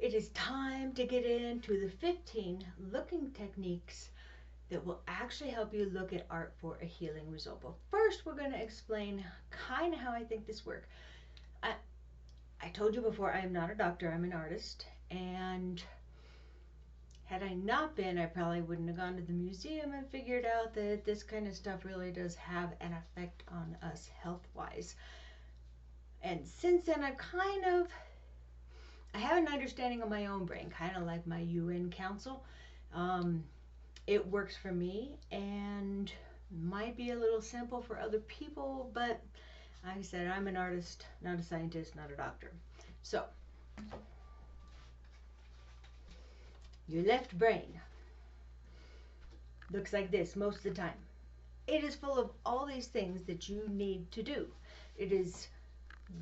it is time to get into the 15 looking techniques that will actually help you look at art for a healing result. But first, we're going to explain kind of how I think this works. I, I told you before, I am not a doctor, I'm an artist. And had I not been, I probably wouldn't have gone to the museum and figured out that this kind of stuff really does have an effect on us health-wise. And since then, I have an understanding of my own brain, kind of like my UN council. It works for me and might be a little simple for other people, but like I said, I'm an artist, not a scientist, not a doctor. So, your left brain looks like this most of the time. It is full of all these things that you need to do. It is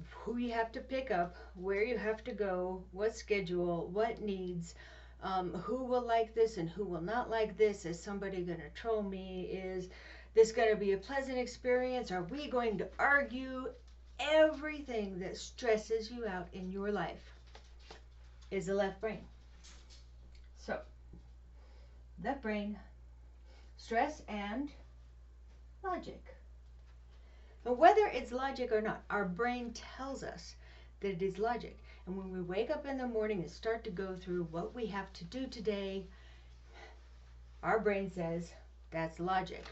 who you have to pick up, where you have to go, what schedule, what needs, who will like this and who will not like this. Is somebody going to troll me? Is this going to be a pleasant experience? Are we going to argue? Everything that stresses you out in your life is the left brain. So, left brain, stress and logic. And whether it's logic or not, our brain tells us that it is logic. And when we wake up in the morning and start to go through what we have to do today, our brain says that's logic.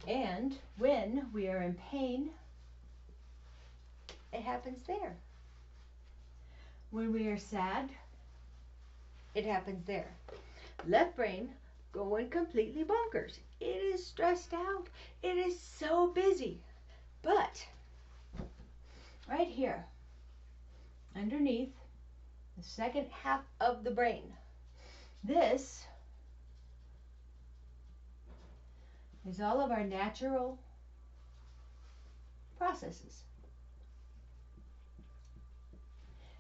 And when we are in pain, it happens there. When we are sad, it happens there. Left brain going completely bonkers. It is stressed out. It is so busy. But right here, underneath the second half of the brain, this is all of our natural processes.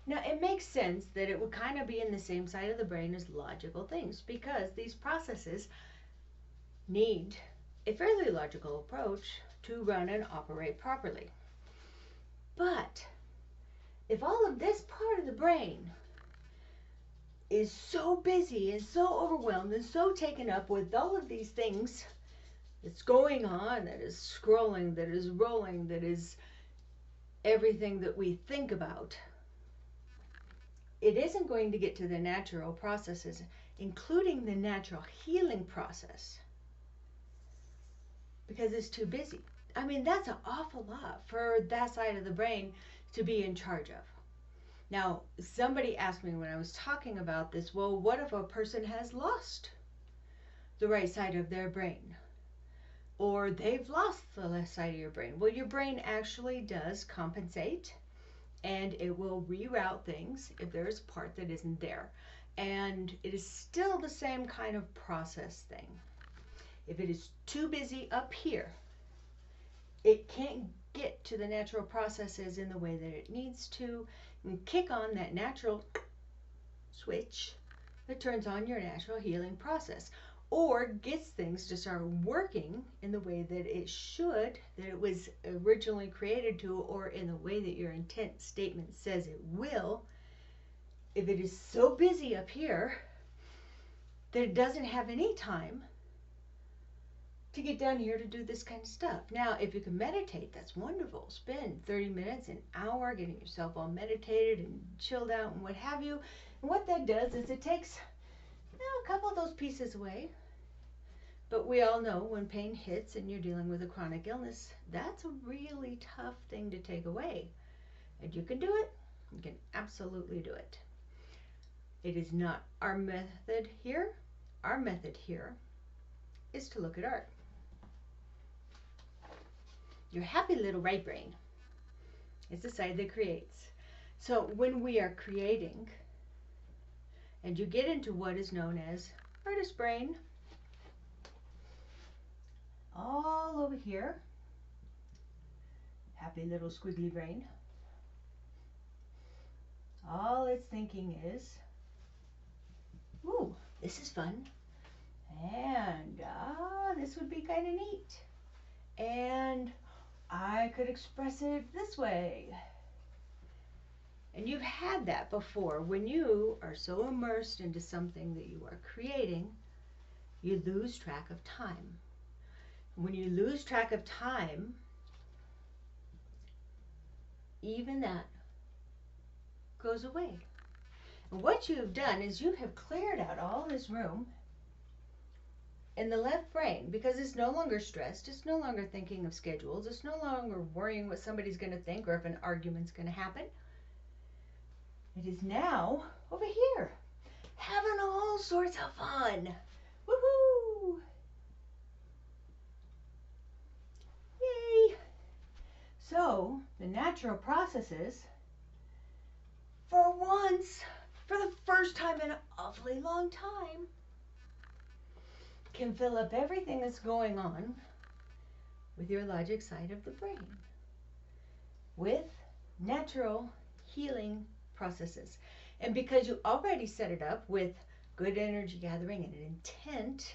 Now, it makes sense that it would kind of be in the same side of the brain as logical things, because these processes need a fairly logical approach to run and operate properly. But if all of this part of the brain is so busy and so overwhelmed and so taken up with all of these things that's going on, that is scrolling, that is rolling, that is everything that we think about, it isn't going to get to the natural processes, including the natural healing process, because it's too busy. I mean, that's an awful lot for that side of the brain to be in charge of. Now, somebody asked me when I was talking about this, well, what if a person has lost the right side of their brain? Or they've lost the left side of your brain. Well, your brain actually does compensate, and it will reroute things if there's a part that isn't there. And it is still the same kind of process thing. If it is too busy up here, it can't get to the natural processes in the way that it needs to, and kick on that natural switch that turns on your natural healing process, or gets things to start working in the way that it should, that it was originally created to, or in the way that your intent statement says it will. If it is so busy up here that it doesn't have any time to get down here to do this kind of stuff. Now, if you can meditate, that's wonderful. Spend 30 minutes, an hour, getting yourself all meditated and chilled out and what have you. And what that does is it takes a couple of those pieces away. But we all know when pain hits and you're dealing with a chronic illness, that's a really tough thing to take away. And you can do it. You can absolutely do it. It is not our method here. Our method here is to look at art. Your happy little right brain is the side that creates. So when we are creating, and you get into what is known as artist brain, all over here, happy little squiggly brain, all it's thinking is, ooh, this is fun, and this would be kind of neat, and I could express it this way. And you've had that before. When you are so immersed into something that you are creating, you lose track of time. When you lose track of time, even that goes away. And what you've done is you have cleared out all this room in the left brain because it's no longer stressed, it's no longer thinking of schedules, it's no longer worrying what somebody's going to think or if an argument's going to happen. It is now over here, having all sorts of fun. Woohoo! Yay! So, the natural processes, for once, for the first time in an awfully long time, can fill up everything that's going on with your logic side of the brain with natural healing processes. And because you already set it up with good energy gathering and an intent,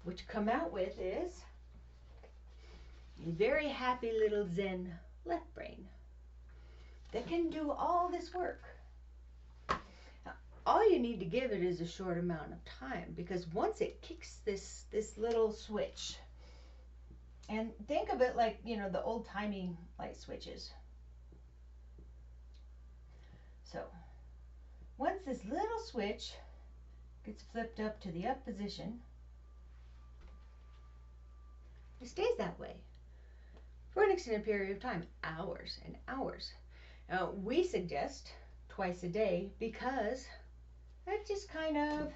what you come out with is a very happy little Zen left brain that can do all this work. Now, all you need to give it is a short amount of time, because once it kicks this little switch, and think of it like, you know, the old-timey light switches. So once this little switch gets flipped up to the up position, it stays that way for an extended period of time, hours and hours. Now, we suggest twice a day because that just kind of,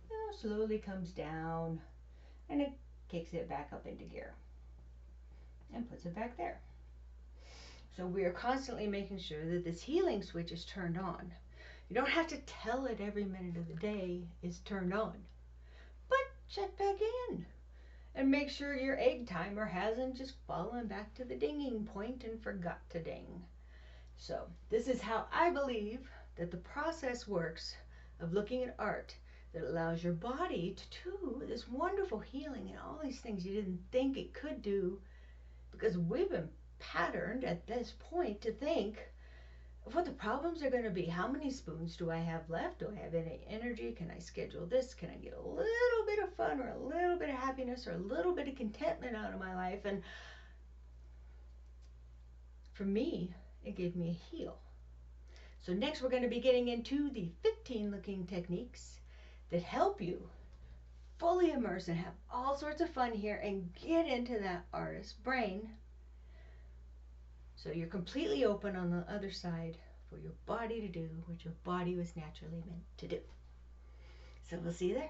you know, slowly comes down and it kicks it back up into gear and puts it back there. So we are constantly making sure that this healing switch is turned on. You don't have to tell it every minute of the day is turned on, but check back in and make sure your egg timer hasn't just fallen back to the dinging point and forgot to ding. So this is how I believe that the process works of looking at art that allows your body to do this wonderful healing and all these things you didn't think it could do, because we've been patterned at this point to think of what the problems are going to be. How many spoons do I have left? Do I have any energy? Can I schedule this? Can I get a little bit of fun or a little bit of happiness or a little bit of contentment out of my life? And for me, it gave me a heal. So next we're going to be getting into the 15 looking techniques that help you fully immerse and have all sorts of fun here and get into that artist brain, so you're completely open on the other side for your body to do what your body was naturally meant to do. So we'll see you there.